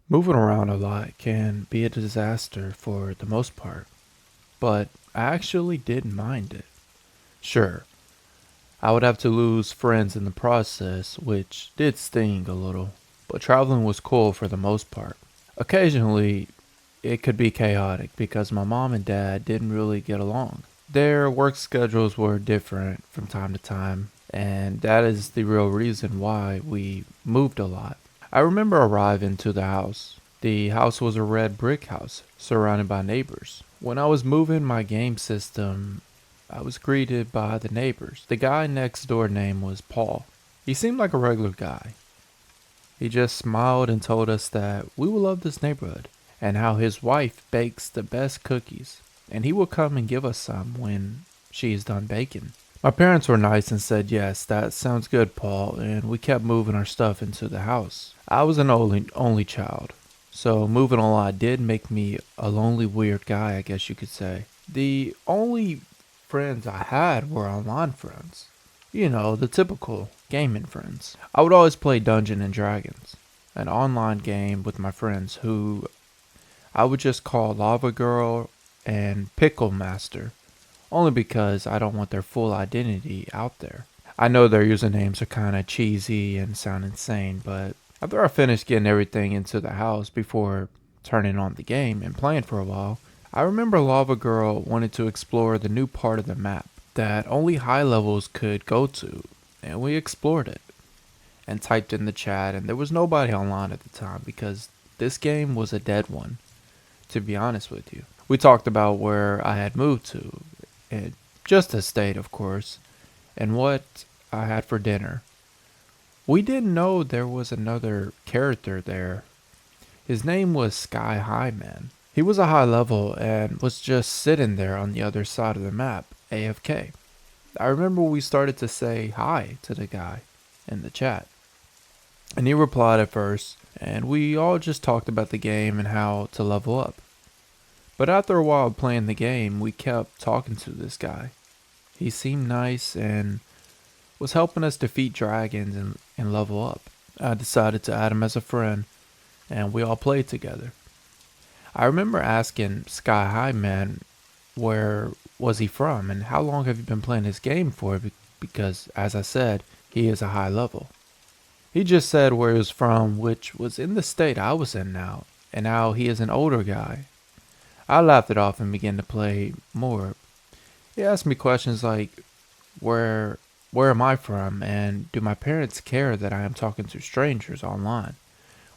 Moving around a lot can be a disaster for the most part, but I actually didn't mind it. Sure, I would have to lose friends in the process, which did sting a little, but traveling was cool for the most part. Occasionally, it could be chaotic because my mom and dad didn't really get along. Their work schedules were different from time to time, and that is the real reason why we moved a lot. I remember arriving to the house. The house was a red brick house surrounded by neighbors. When I was moving my game system, I was greeted by the neighbors. The guy next door name was Paul. He seemed like a regular guy. He just smiled and told us that we will love this neighborhood and how his wife bakes the best cookies and he will come and give us some when she is done baking. My parents were nice and said, "Yes, that sounds good, Paul," and we kept moving our stuff into the house. I was an only child, so moving a lot did make me a lonely, weird guy, I guess you could say. The only friends I had were online friends. You know, the typical gaming friends. I would always play Dungeons and Dragons, an online game with my friends who I would just call Lava Girl and Pickle Master, only because I don't want their full identity out there. I know their usernames are kind of cheesy and sound insane, but after I finished getting everything into the house before turning on the game and playing for a while, I remember Lava Girl wanted to explore the new part of the map that only high levels could go to, and we explored it and typed in the chat, and there was nobody online at the time because this game was a dead one, to be honest with you. We talked about where I had moved to, and just the state, of course, and what I had for dinner. We didn't know there was another character there. His name was Sky High Man. He was a high level and was just sitting there on the other side of the map, AFK. I remember we started to say hi to the guy in the chat, and he replied at first, and we all just talked about the game and how to level up. But after a while playing the game, we kept talking to this guy. He seemed nice and was helping us defeat dragons and level up. I decided to add him as a friend, and we all played together. I remember asking Sky High Man where was he from and how long have you been playing this game for, because, as I said, he is a high level. He just said where he was from, which was in the state I was in now, and now he is an older guy. I laughed it off and began to play more. He asked me questions like, where where am I from, and do my parents care that I am talking to strangers online?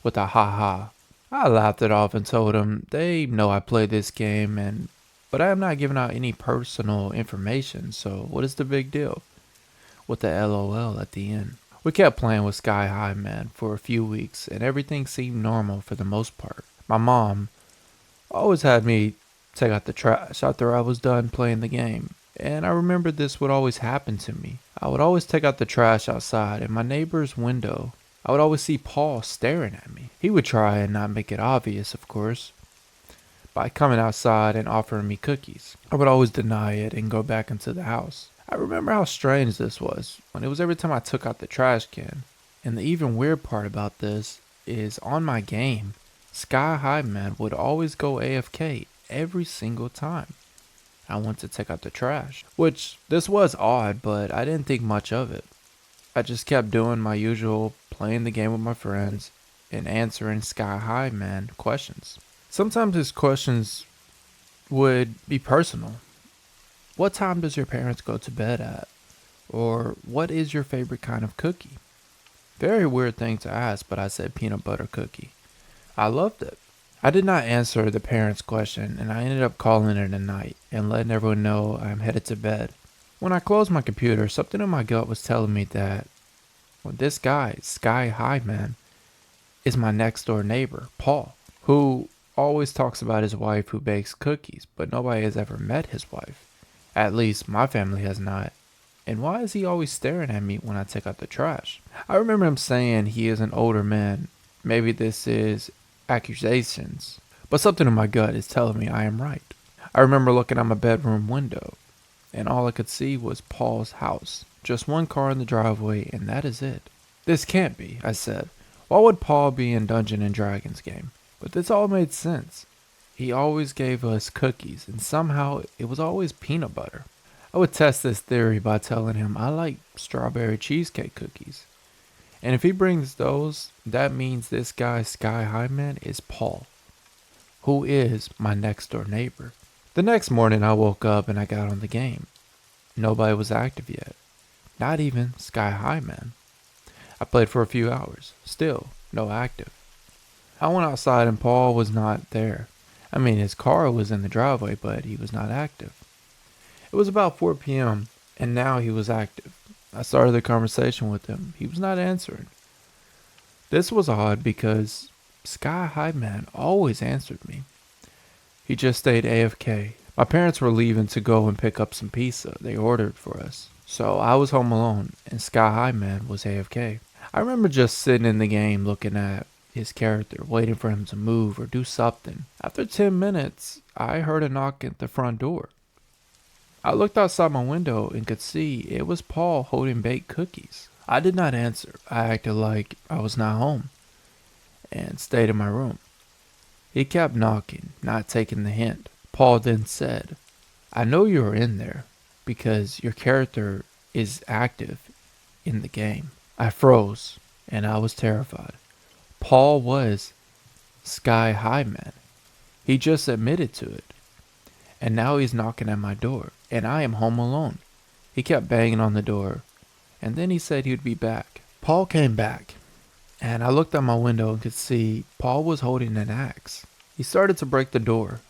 With a ha ha. I laughed it off and told him they know I play this game but I am not giving out any personal information, so what is the big deal? With the LOL at the end. We kept playing with Sky High Man for a few weeks and everything seemed normal for the most part. My mom always had me take out the trash after I was done playing the game. And I remember this would always happen to me. I would always take out the trash outside in my neighbor's window. I would always see Paul staring at me. He would try and not make it obvious, of course, by coming outside and offering me cookies. I would always deny it and go back into the house. I remember how strange this was when it was every time I took out the trash can. And the even weird part about this is on my game, Sky High Man would always go AFK every single time I went to take out the trash. Which, this was odd, but I didn't think much of it. I just kept doing my usual, playing the game with my friends, and answering Sky High Man questions. Sometimes his questions would be personal. What time does your parents go to bed at? Or what is your favorite kind of cookie? Very weird thing to ask, but I said peanut butter cookie. I loved it. I did not answer the parents' question, and I ended up calling it a night and letting everyone know I'm headed to bed. When I closed my computer, something in my gut was telling me that this guy, Sky High Man, is my next door neighbor, Paul, who always talks about his wife who bakes cookies, but nobody has ever met his wife. At least my family has not. And why is he always staring at me when I take out the trash? I remember him saying he is an older man. Maybe this is accusations, but something in my gut is telling me I am right. I remember looking out my bedroom window, and all I could see was Paul's house. Just one car in the driveway, and that is it. This can't be, I said. Why would Paul be in Dungeons and Dragons game? But this all made sense. He always gave us cookies, and somehow it was always peanut butter. I would test this theory by telling him I like strawberry cheesecake cookies. And if he brings those, that means this guy, Sky High Man, is Paul, who is my next door neighbor. The next morning, I woke up and I got on the game. Nobody was active yet, not even Sky High Man. I played for a few hours, still no active. I went outside and Paul was not there. I mean, his car was in the driveway, but he was not active. It was about 4 p.m., and now he was active. I started the conversation with him. He was not answering. This was odd because Sky High Man always answered me. He just stayed AFK. My parents were leaving to go and pick up some pizza they ordered for us. So I was home alone, and Sky High Man was AFK. I remember just sitting in the game looking at his character, waiting for him to move or do something. After 10 minutes, I heard a knock at the front door. I looked outside my window and could see it was Paul holding baked cookies. I did not answer. I acted like I was not home and stayed in my room. He kept knocking, not taking the hint. Paul then said, "I know you are in there because your character is active in the game." I froze and I was terrified. Paul was Sky High Man. He just admitted to it. And now he's knocking at my door, and I am home alone. He kept banging on the door, and then he said he would be back. Paul came back, and I looked out my window and could see Paul was holding an axe. He started to break the door.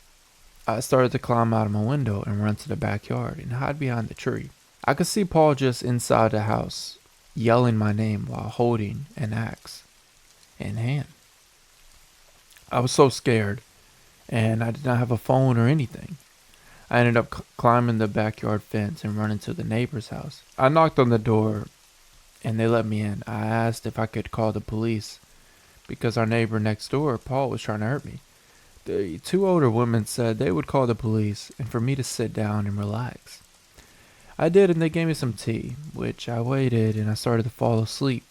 I started to climb out of my window and run to the backyard and hide behind the tree. I could see Paul just inside the house, yelling my name while holding an axe in hand. I was so scared, and I did not have a phone or anything. I ended up climbing the backyard fence and running to the neighbor's house. I knocked on the door, and they let me in. I asked if I could call the police, because our neighbor next door, Paul, was trying to hurt me. The two older women said they would call the police, and for me to sit down and relax. I did, and they gave me some tea, which I waited, and I started to fall asleep.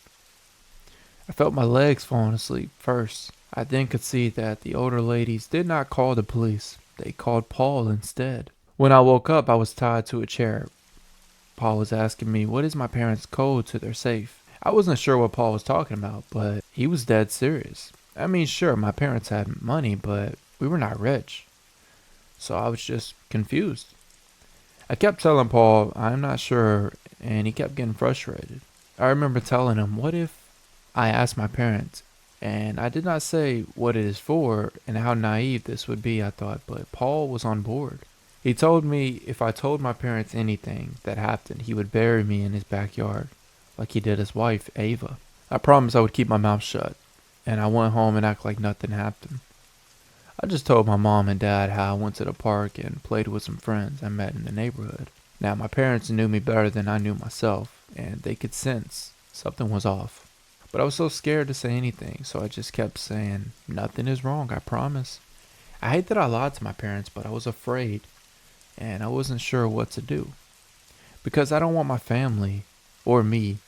I felt my legs falling asleep first. I then could see that the older ladies did not call the police. They called Paul instead. When I woke up, I was tied to a chair. Paul was asking me, what is my parents' code to their safe? I wasn't sure what Paul was talking about, but he was dead serious. I mean, sure, my parents had money, but we were not rich. So I was just confused. I kept telling Paul, I'm not sure, and he kept getting frustrated. I remember telling him, what if I asked my parents? And I did not say what it is for and how naive this would be, I thought, but Paul was on board. He told me if I told my parents anything that happened, he would bury me in his backyard, like he did his wife, Ava. I promised I would keep my mouth shut, and I went home and act like nothing happened. I just told my mom and dad how I went to the park and played with some friends I met in the neighborhood. Now, my parents knew me better than I knew myself, and they could sense something was off. But I was so scared to say anything, so I just kept saying, nothing is wrong, I promise. I hate that I lied to my parents, but I was afraid, and I wasn't sure what to do. Because I don't want my family, or me,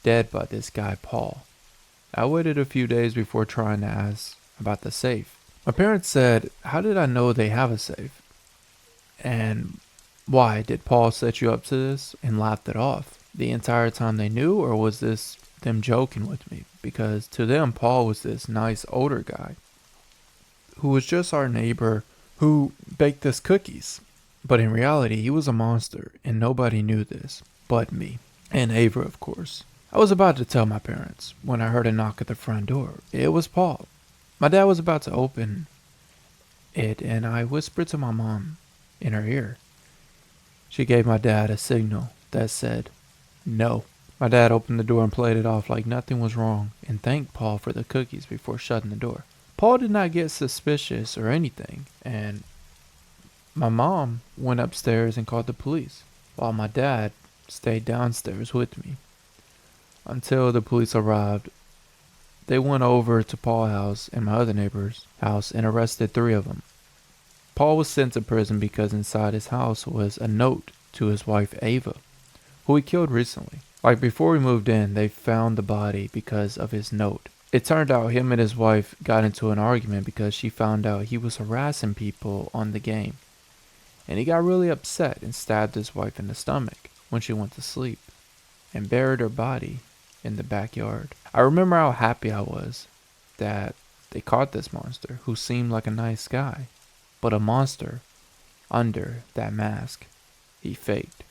dead by this guy, Paul. I waited a few days before trying to ask about the safe. My parents said, how did I know they have a safe? And why, did Paul set you up to this? And laughed it off. The entire time they knew, or was this them joking with me? Because to them, Paul was this nice older guy who was just our neighbor who baked us cookies. But in reality, he was a monster, and nobody knew this but me and Ava, of course. I was about to tell my parents when I heard a knock at the front door. It was Paul. My dad was about to open it, and I whispered to my mom in her ear. She gave my dad a signal that said, no. My dad opened the door and played it off like nothing was wrong and thanked Paul for the cookies before shutting the door. Paul did not get suspicious or anything, and my mom went upstairs and called the police, while my dad stayed downstairs with me. Until the police arrived, they went over to Paul's house and my other neighbor's house and arrested 3 of them. Paul was sent to prison because inside his house was a note to his wife Ava, who he killed recently. Like before we moved in, they found the body because of his note. It turned out him and his wife got into an argument because she found out he was harassing people on the game. And he got really upset and stabbed his wife in the stomach when she went to sleep and buried her body in the backyard. I remember how happy I was that they caught this monster who seemed like a nice guy, but a monster under that mask he faked.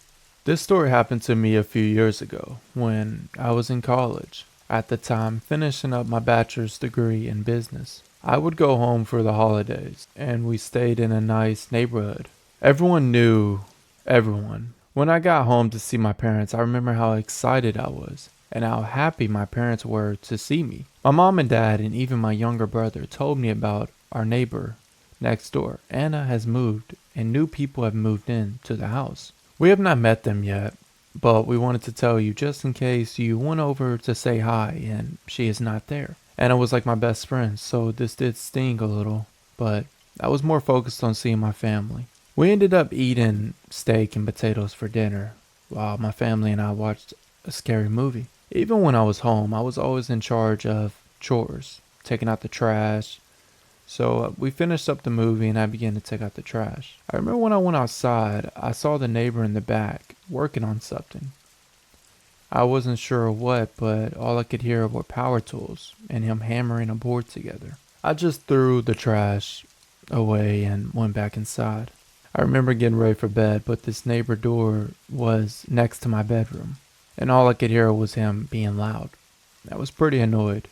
This story happened to me a few years ago when I was in college, at the time finishing up my bachelor's degree in business. I would go home for the holidays and we stayed in a nice neighborhood. Everyone knew everyone. When I got home to see my parents, I remember how excited I was and how happy my parents were to see me. My mom and dad and even my younger brother told me about our neighbor next door. Anna has moved and new people have moved in to the house. We have not met them yet, but we wanted to tell you just in case you went over to say hi and she is not there. Anna was like my best friend, so this did sting a little, but I was more focused on seeing my family. We ended up eating steak and potatoes for dinner while my family and I watched a scary movie. Even when I was home, I was always in charge of chores, taking out the trash. So we finished up the movie and I began to take out the trash. I remember when I went outside, I saw the neighbor in the back working on something. I wasn't sure what, but all I could hear were power tools and him hammering a board together. I just threw the trash away and went back inside. I remember getting ready for bed, but this neighbor door was next to my bedroom, and all I could hear was him being loud. I was pretty annoyed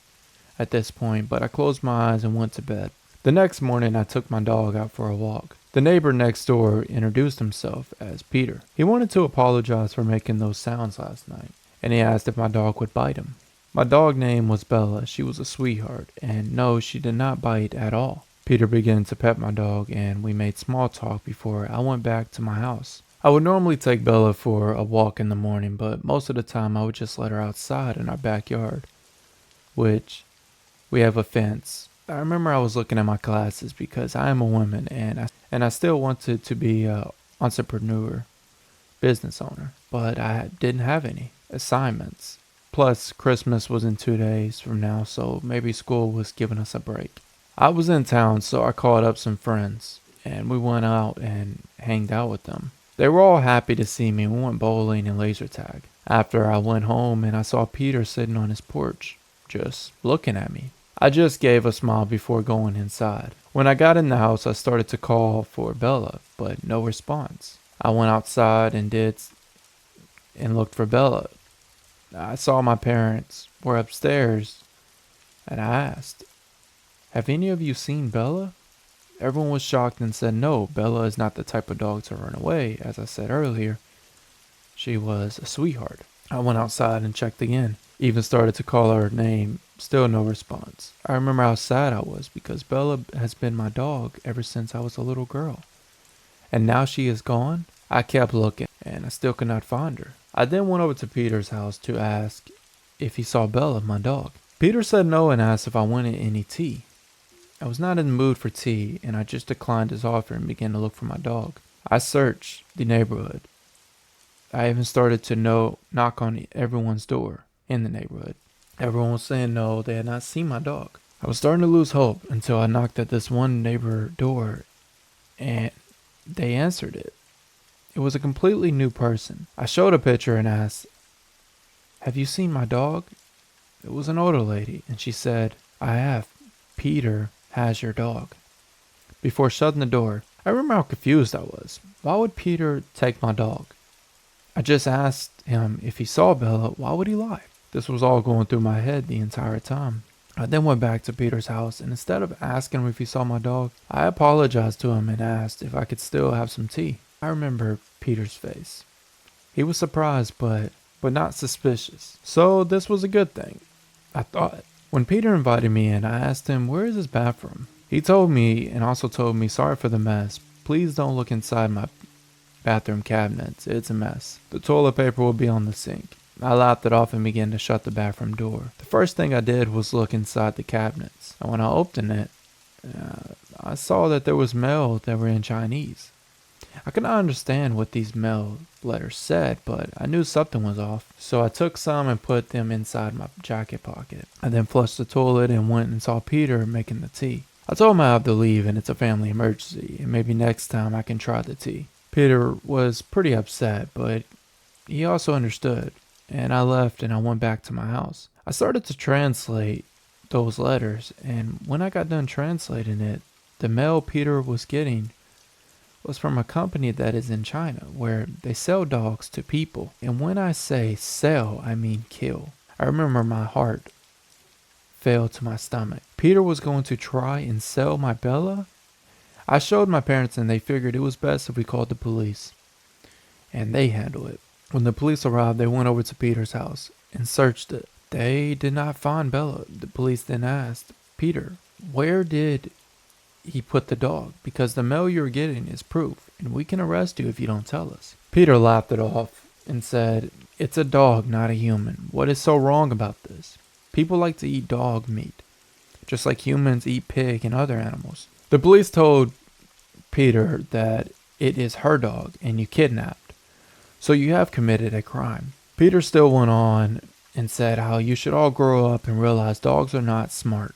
at this point, but I closed my eyes and went to bed. The next morning, I took my dog out for a walk. The neighbor next door introduced himself as Peter. He wanted to apologize for making those sounds last night, and he asked if my dog would bite him. My dog name was Bella. She was a sweetheart, and no, she did not bite at all. Peter began to pet my dog, and we made small talk before I went back to my house. I would normally take Bella for a walk in the morning, but most of the time I would just let her outside in our backyard, which we have a fence. I remember I was looking at my classes because I am a woman and I still wanted to be an entrepreneur, business owner, but I didn't have any assignments. Plus, Christmas was in 2 days from now, so maybe school was giving us a break. I was in town, so I called up some friends and we went out and hanged out with them. They were all happy to see me. We went bowling and laser tag. After I went home and I saw Peter sitting on his porch, just looking at me. I just gave a smile before going inside. When I got in the house, I started to call for Bella, but no response. I went outside and looked for Bella. I saw my parents were upstairs and I asked, "Have any of you seen Bella?" Everyone was shocked and said no, Bella is not the type of dog to run away. As I said earlier, she was a sweetheart. I went outside and checked again. Even started to call her name. Still no response. I remember how sad I was because Bella has been my dog ever since I was a little girl. And now she is gone. I kept looking and I still could not find her. I then went over to Peter's house to ask if he saw Bella, my dog. Peter said no and asked if I wanted any tea. I was not in the mood for tea and I just declined his offer and began to look for my dog. I searched the neighborhood. I even started to knock on everyone's door in the neighborhood. Everyone was saying no, they had not seen my dog. I was starting to lose hope until I knocked at this one neighbor door and they answered it. It was a completely new person. I showed a picture and asked, "Have you seen my dog?" It was an older lady and she said, "I have. Peter has your dog." Before shutting the door, I remember how confused I was. Why would Peter take my dog? I just asked him if he saw Bella. Why would he lie? This was all going through my head the entire time. I then went back to Peter's house and instead of asking him if he saw my dog, I apologized to him and asked if I could still have some tea. I remember Peter's face. He was surprised but not suspicious. So this was a good thing, I thought. When Peter invited me in, I asked him, "Where is his bathroom?" He told me and also told me, "Sorry for the mess. Please don't look inside my bathroom cabinets. It's a mess. The toilet paper will be on the sink." I laughed it off and began to shut the bathroom door. The first thing I did was look inside the cabinets. And when I opened it, I saw that there was mail that were in Chinese. I could not understand what these mail letters said, but I knew something was off. So I took some and put them inside my jacket pocket. I then flushed the toilet and went and saw Peter making the tea. I told him I have to leave and it's a family emergency, and maybe next time I can try the tea. Peter was pretty upset, but he also understood, and I left and I went back to my house. I started to translate those letters, and when I got done translating it, the mail Peter was getting was from a company that is in China where they sell dogs to people. And when I say sell, I mean kill. I remember my heart fell to my stomach. Peter was going to try and sell my Bella? I showed my parents and they figured it was best if we called the police. And they handled it. When the police arrived, they went over to Peter's house and searched it. They did not find Bella. The police then asked, Peter, where did he put the dog? Because the mail you're getting is proof, and we can arrest you if you don't tell us. Peter laughed it off and said, it's a dog, not a human. What is so wrong about this? People like to eat dog meat, just like humans eat pig and other animals. The police told Peter that it is her dog and you kidnapped, so you have committed a crime. Peter still went on and said how you should all grow up and realize dogs are not smart.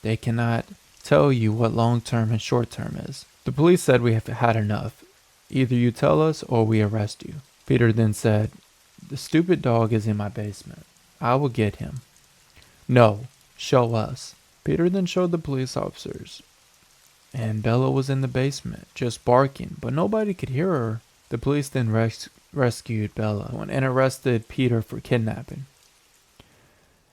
They cannot tell you what long-term and short-term is. The police said we have had enough. Either you tell us or we arrest you. Peter then said, the stupid dog is in my basement. I will get him. No, show us. Peter then showed the police officers. And Bella was in the basement, just barking, but nobody could hear her. The police then rescued Bella and arrested Peter for kidnapping.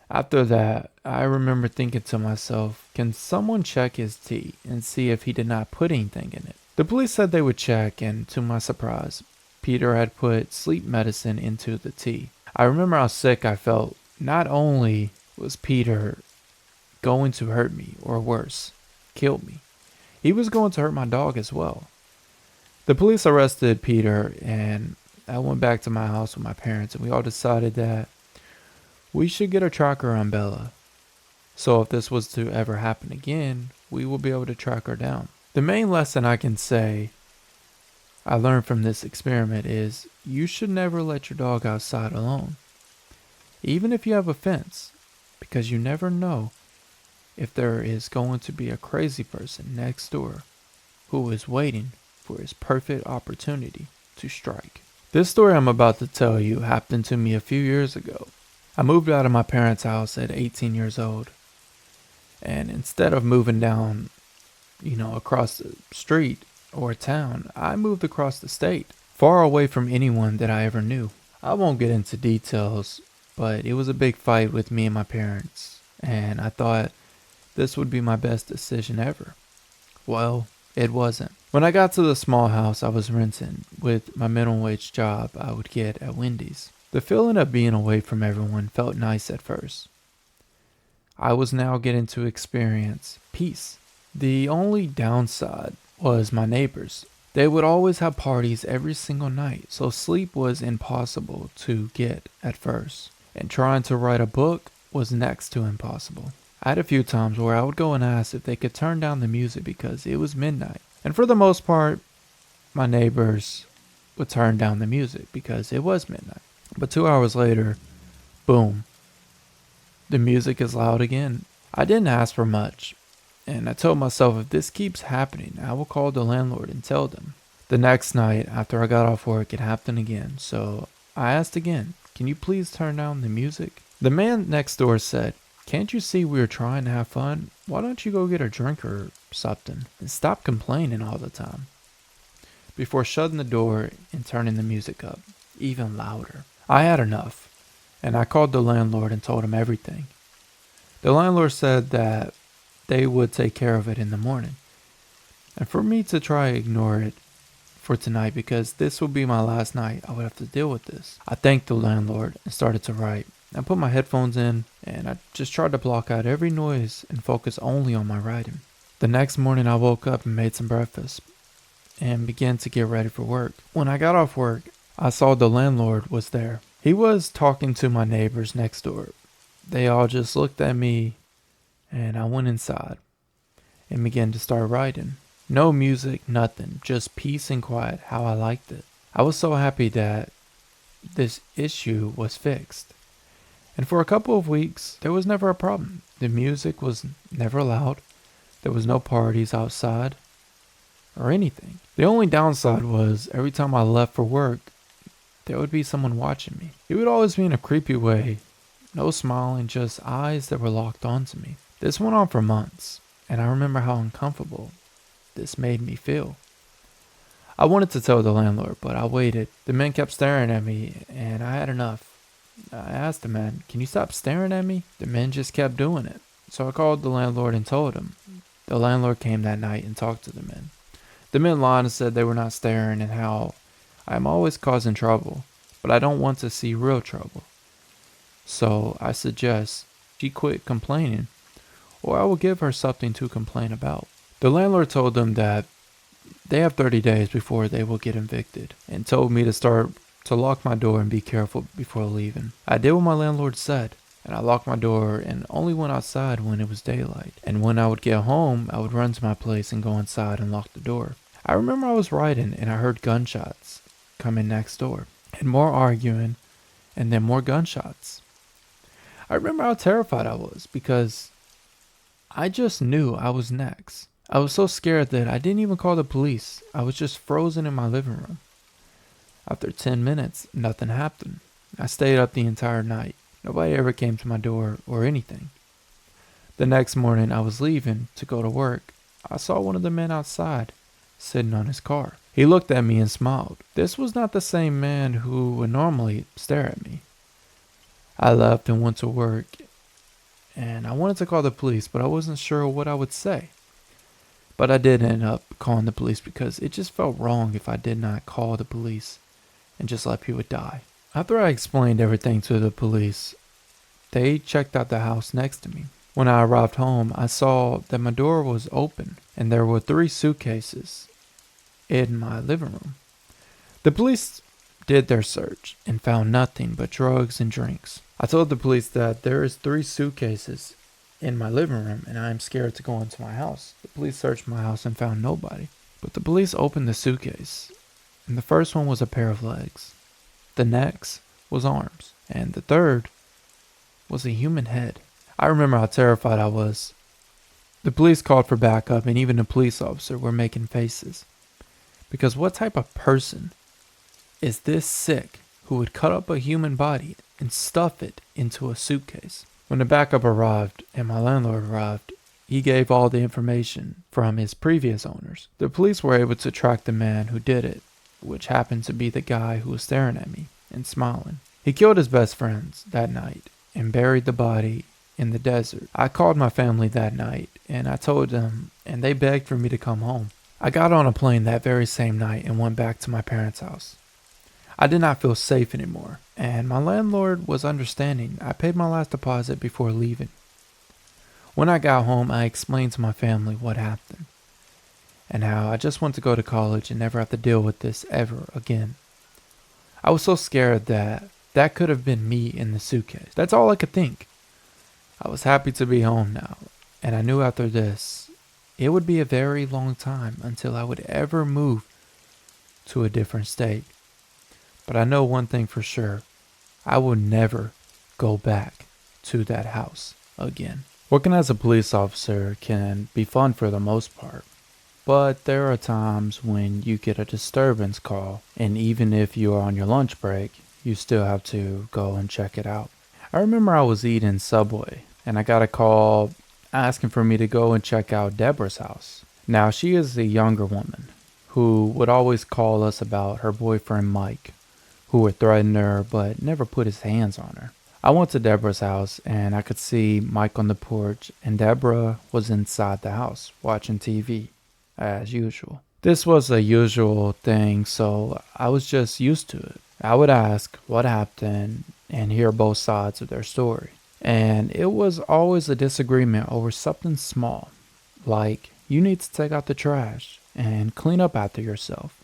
After that, I remember thinking to myself, can someone check his tea and see if he did not put anything in it? The police said they would check, and to my surprise, Peter had put sleep medicine into the tea. I remember how sick I felt. Not only was Peter going to hurt me, or worse, kill me, he was going to hurt my dog as well. The police arrested Peter, and I went back to my house with my parents, and we all decided that we should get a tracker on Bella. So if this was to ever happen again, we will be able to track her down. The main lesson I can say I learned from this experiment is you should never let your dog outside alone, even if you have a fence, because you never know if there is going to be a crazy person next door who is waiting for his perfect opportunity to strike. This story I'm about to tell you happened to me a few years ago. I moved out of my parents' house at 18 years old, and instead of moving down, across the street or town, I moved across the state, far away from anyone that I ever knew. I won't get into details, but it was a big fight with me and my parents, and I thought this would be my best decision ever. Well, it wasn't. When I got to the small house I was renting with my minimum wage job I would get at Wendy's, the feeling of being away from everyone felt nice at first. I was now getting to experience peace. The only downside was my neighbors. They would always have parties every single night, so sleep was impossible to get at first, and trying to write a book was next to impossible. I had a few times where I would go and ask if they could turn down the music because it was midnight, and for the most part, my neighbors would turn down the music because it was midnight. But 2 hours later, boom, the music is loud again. I didn't ask for much, and I told myself if this keeps happening, I will call the landlord and tell them. The next night, after I got off work, it happened again, so I asked again, can you please turn down the music? The man next door said, can't you see we are trying to have fun? Why don't you go get a drink or something and stop complaining all the time? Before shutting the door and turning the music up, even louder. I had enough, and I called the landlord and told him everything. The landlord said that they would take care of it in the morning, and for me to try and ignore it for tonight because this would be my last night I would have to deal with this. I thanked the landlord and started to write. I put my headphones in, and I just tried to block out every noise and focus only on my writing. The next morning I woke up and made some breakfast and began to get ready for work. When I got off work, I saw the landlord was there. He was talking to my neighbors next door. They all just looked at me, and I went inside and began to start writing. No music, nothing, just peace and quiet, how I liked it. I was so happy that this issue was fixed. And for a couple of weeks, there was never a problem. The music was never loud. There was no parties outside or anything. The only downside was every time I left for work, there would be someone watching me. It would always be in a creepy way. No smiling, just eyes that were locked onto me. This went on for months, and I remember how uncomfortable this made me feel. I wanted to tell the landlord, but I waited. The men kept staring at me, and I had enough. I asked the man, "Can you stop staring at me?" The men just kept doing it. So I called the landlord and told him. The landlord came that night and talked to the men. The men lied and said they were not staring and how I am always causing trouble, but I don't want to see real trouble. So I suggest she quit complaining, or I will give her something to complain about. The landlord told them that they have 30 days before they will get evicted, and told me to start to lock my door and be careful before leaving. I did what my landlord said, and I locked my door and only went outside when it was daylight. And when I would get home, I would run to my place and go inside and lock the door. I remember I was writing and I heard gunshots coming next door, and more arguing, and then more gunshots. I remember how terrified I was because I just knew I was next. I was so scared that I didn't even call the police. I was just frozen in my living room. After 10 minutes, nothing happened. I stayed up the entire night. Nobody ever came to my door or anything. The next morning, I was leaving to go to work. I saw one of the men outside, sitting on his car. He looked at me and smiled. This was not the same man who would normally stare at me. I left and went to work, and I wanted to call the police, but I wasn't sure what I would say. But I did end up calling the police because it just felt wrong if I did not call the police and just let people die. After I explained everything to the police, they checked out the house next to me. When I arrived home, I saw that my door was open and there were 3 suitcases in my living room. The police did their search and found nothing but drugs and drinks. I told the police that there is 3 suitcases in my living room and I am scared to go into my house. The police searched my house and found nobody. But the police opened the suitcase, and the first one was a pair of legs. The next was arms, and the third was a human head. I remember how terrified I was. The police called for backup, and even the police officer were making faces. Because what type of person is this sick who would cut up a human body and stuff it into a suitcase? When the backup arrived and my landlord arrived, he gave all the information from his previous owners. The police were able to track the man who did it, which happened to be the guy who was staring at me and smiling. He killed his best friends that night and buried the body in the desert. I called my family that night and I told them, and they begged for me to come home. I got on a plane that very same night and went back to my parents' house. I did not feel safe anymore, and my landlord was understanding. I paid my last deposit before leaving. When I got home, I explained to my family what happened, and how I just want to go to college and never have to deal with this ever again. I was so scared that that could have been me in the suitcase. That's all I could think. I was happy to be home now, and I knew after this, it would be a very long time until I would ever move to a different state. But I know one thing for sure. I will never go back to that house again. Working as a police officer can be fun for the most part. But there are times when you get a disturbance call, and even if you are on your lunch break, you still have to go and check it out. I remember I was eating Subway, and I got a call asking for me to go and check out Deborah's house. Now, she is a younger woman who would always call us about her boyfriend Mike, who would threaten her but never put his hands on her. I went to Deborah's house and I could see Mike on the porch, and Deborah was inside the house watching TV as usual. This was a usual thing, so I was just used to it. I would ask what happened and hear both sides of their story. And it was always a disagreement over something small, like you need to take out the trash and clean up after yourself.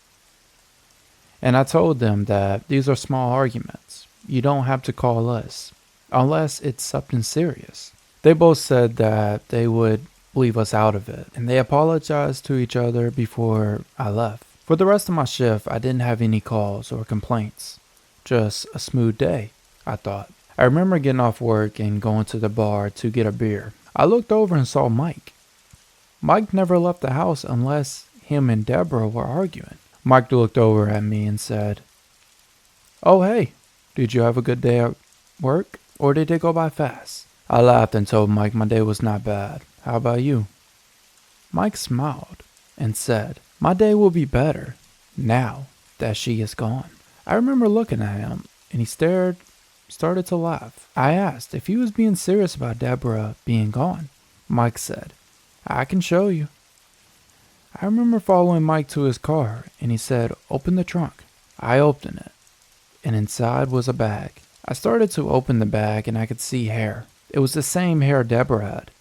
And I told them that these are small arguments. You don't have to call us unless it's something serious. They both said that they would leave us out of it, and they apologized to each other before I left. For the rest of my shift, I didn't have any calls or complaints. Just a smooth day, I thought. I remember getting off work and going to the bar to get a beer. I looked over and saw Mike. Mike never left the house unless him and Deborah were arguing. Mike looked over at me and said, "Oh, hey, did you have a good day at work, or did it go by fast?" I laughed and told Mike my day was not bad. How about you? Mike smiled and said, "My day will be better now that she is gone." I remember looking at him, and he started to laugh. I asked if he was being serious about Deborah being gone. Mike said, "I can show you." I remember following Mike to his car, and he said, "Open the trunk." I opened it, and inside was a bag. I started to open the bag, and I could see hair. It was the same hair Deborah had,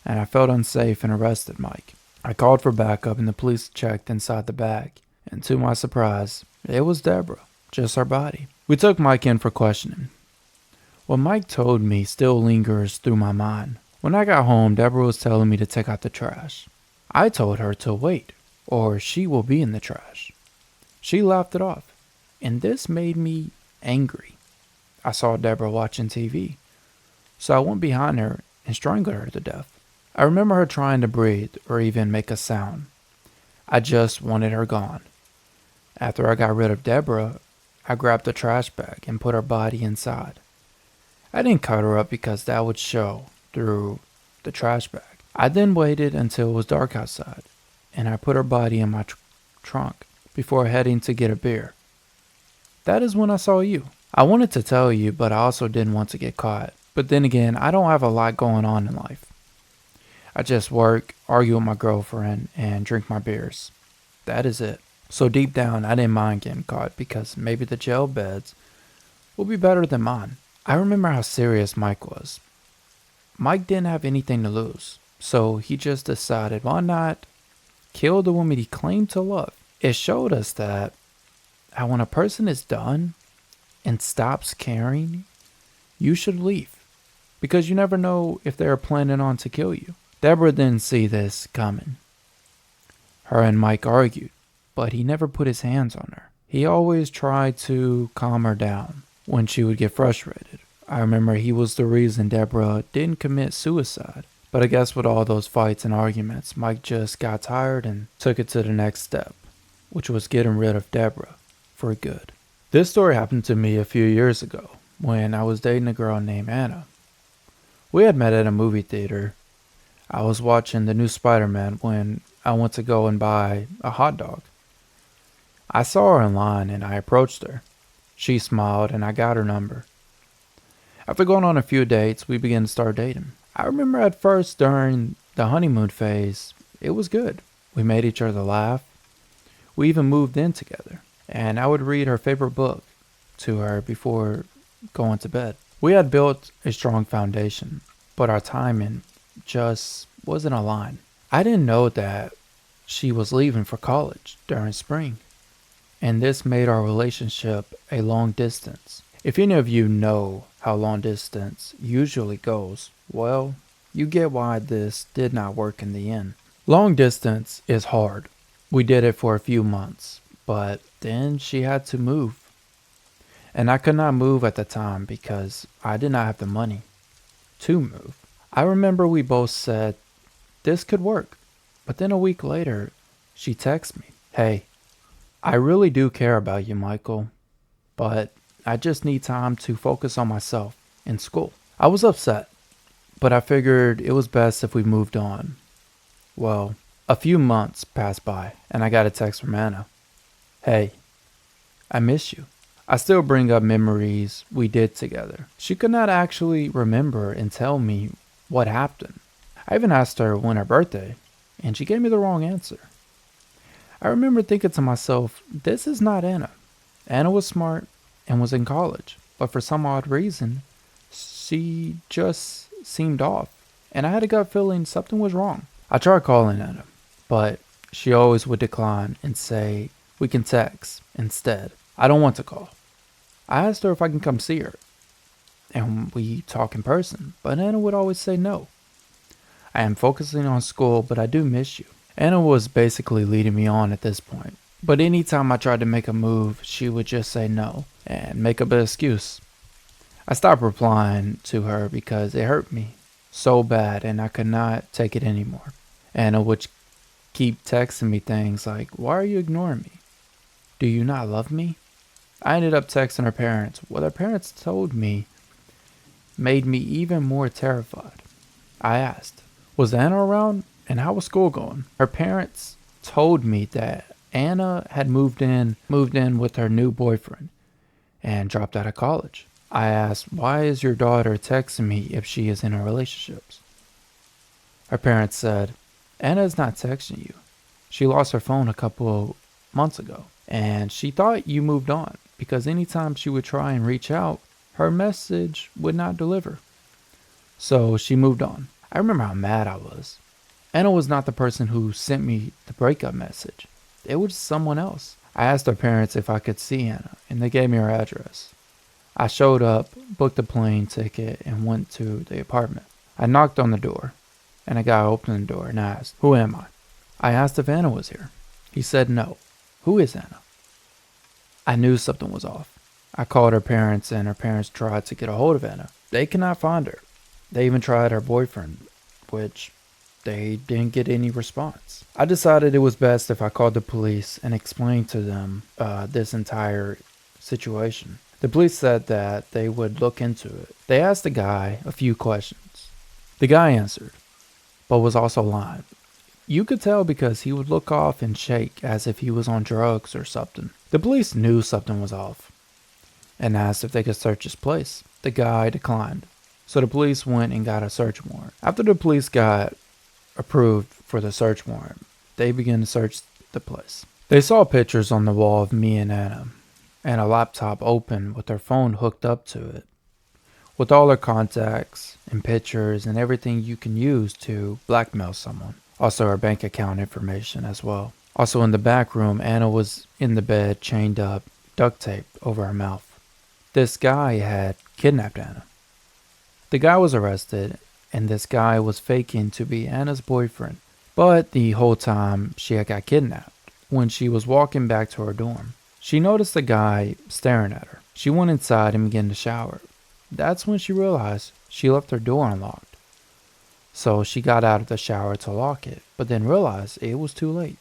and I felt unsafe and arrested Mike. I called for backup, and the police checked inside the bag, and to my surprise, it was Deborah, just her body. We took Mike in for questioning. What Mike told me still lingers through my mind. When I got home, Deborah was telling me to take out the trash. I told her to wait, or she will be in the trash. She laughed it off, and this made me angry. I saw Deborah watching TV, so I went behind her and strangled her to death. I remember her trying to breathe or even make a sound. I just wanted her gone. After I got rid of Deborah, I grabbed the trash bag and put her body inside. I didn't cut her up because that would show through the trash bag. I then waited until it was dark outside, and I put her body in my trunk before heading to get a beer. That is when I saw you. I wanted to tell you, but I also didn't want to get caught. But then again, I don't have a lot going on in life. I just work, argue with my girlfriend, and drink my beers. That is it. So deep down, I didn't mind getting caught because maybe the jail beds will be better than mine. I remember how serious Mike was. Mike didn't have anything to lose, so he just decided, why not kill the woman he claimed to love? It showed us that when a person is done and stops caring, you should leave, because you never know if they are planning on to kill you. Deborah didn't see this coming. Her and Mike argued, but he never put his hands on her. He always tried to calm her down when she would get frustrated. I remember he was the reason Deborah didn't commit suicide. But I guess with all those fights and arguments, Mike just got tired and took it to the next step, which was getting rid of Deborah for good. This story happened to me a few years ago when I was dating a girl named Anna. We had met at a movie theater. I was watching the new Spider-Man when I went to go and buy a hot dog. I saw her in line and I approached her. She smiled and I got her number. After going on a few dates, we began to start dating. I remember at first during the honeymoon phase, it was good. We made each other laugh. We even moved in together. And I would read her favorite book to her before going to bed. We had built a strong foundation, but our timing just wasn't aligned. I didn't know that she was leaving for college during spring, and this made our relationship a long distance. If any of you know how long distance usually goes, well, you get why this did not work in the end. Long distance is hard. We did it for a few months, but then she had to move. And I could not move at the time because I did not have the money to move. I remember we both said this could work, but then a week later, she texted me, "Hey, I really do care about you, Michael, but I just need time to focus on myself in school." I was upset, but I figured it was best if we moved on. Well, a few months passed by, and I got a text from Anna. "Hey, I miss you." I still bring up memories we did together. She could not actually remember and tell me what happened. I even asked her when her birthday, and she gave me the wrong answer. I remember thinking to myself, this is not Anna. Anna was smart and was in college, but for some odd reason, she just seemed off, and I had a gut feeling something was wrong. I tried calling Anna, but she always would decline and say, "We can text instead. I don't want to call." I asked her if I can come see her, and we talk in person, but Anna would always say no. I am focusing on school, but I do miss you. Anna was basically leading me on at this point. But anytime I tried to make a move, she would just say no and make up an excuse. I stopped replying to her because it hurt me so bad and I could not take it anymore. Anna would keep texting me things like, "Why are you ignoring me? Do you not love me?" I ended up texting her parents. What her parents told me made me even more terrified. I asked, "Was Anna around and how was school going?" Her parents told me that Anna had moved in with her new boyfriend and dropped out of college. I asked, "Why is your daughter texting me if she is in a relationship?" Her parents said, "Anna is not texting you. She lost her phone a couple months ago, and she thought you moved on because anytime she would try and reach out, her message would not deliver. So she moved on." I remember how mad I was. Anna was not the person who sent me the breakup message. It was someone else. I asked her parents if I could see Anna, and they gave me her address. I showed up, booked a plane ticket, and went to the apartment. I knocked on the door, and a guy opened the door and asked, "Who am I?" I asked if Anna was here. He said no. "Who is Anna?" I knew something was off. I called her parents, and her parents tried to get a hold of Anna. They could not find her. They even tried her boyfriend, which they didn't get any response. I decided it was best if I called the police and explained to them this entire situation. The police said that they would look into it. They asked the guy a few questions. The guy answered, but was also lying. You could tell because he would look off and shake as if he was on drugs or something. The police knew something was off and asked if they could search his place. The guy declined. So the police went and got a search warrant. After the police got approved for the search warrant, they began to search the place. They saw pictures on the wall of me and Anna, and a laptop open with her phone hooked up to it, with all her contacts and pictures and everything you can use to blackmail someone. Also her bank account information as well. Also in the back room, Anna was in the bed, chained up, duct taped over her mouth. This guy had kidnapped Anna. The guy was arrested, and this guy was faking to be Anna's boyfriend. But the whole time, she had got kidnapped. When she was walking back to her dorm, she noticed the guy staring at her. She went inside and began to shower. That's when she realized she left her door unlocked. So she got out of the shower to lock it, but then realized it was too late.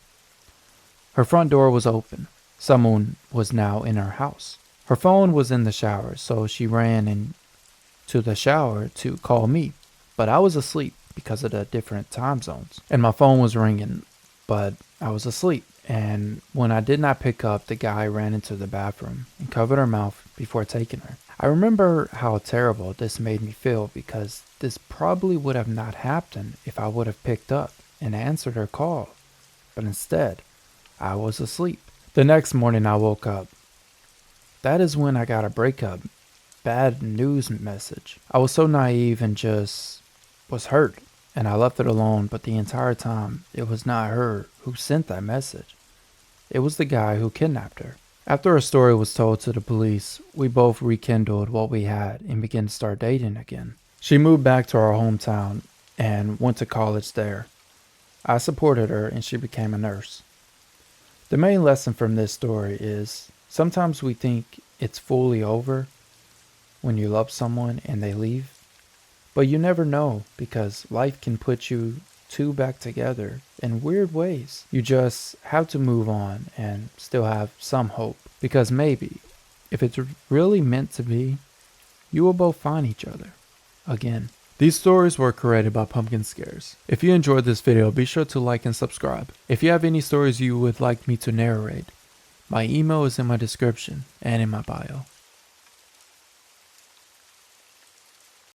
Her front door was open. Someone was now in her house. Her phone was in the shower, so she ran into the shower to call me. But I was asleep because of the different time zones. And my phone was ringing, but I was asleep. And when I did not pick up, the guy ran into the bathroom and covered her mouth before taking her. I remember how terrible this made me feel because this probably would have not happened if I would have picked up and answered her call. But instead, I was asleep. The next morning I woke up. That is when I got a breakup bad news message. I was so naive and just was hurt, and I left it alone, but the entire time it was not her who sent that message. It was the guy who kidnapped her. After her story was told to the police, we both rekindled what we had and began to start dating again. She moved back to our hometown and went to college there. I supported her and she became a nurse. The main lesson from this story is sometimes we think it's fully over when you love someone and they leave, but you never know because life can put you two back together in weird ways. You just have to move on and still have some hope because maybe if it's really meant to be, you will both find each other again. These stories were created by Pumpkin Scares. If you enjoyed this video, be sure to like and subscribe. If you have any stories you would like me to narrate, my email is in my description and in my bio.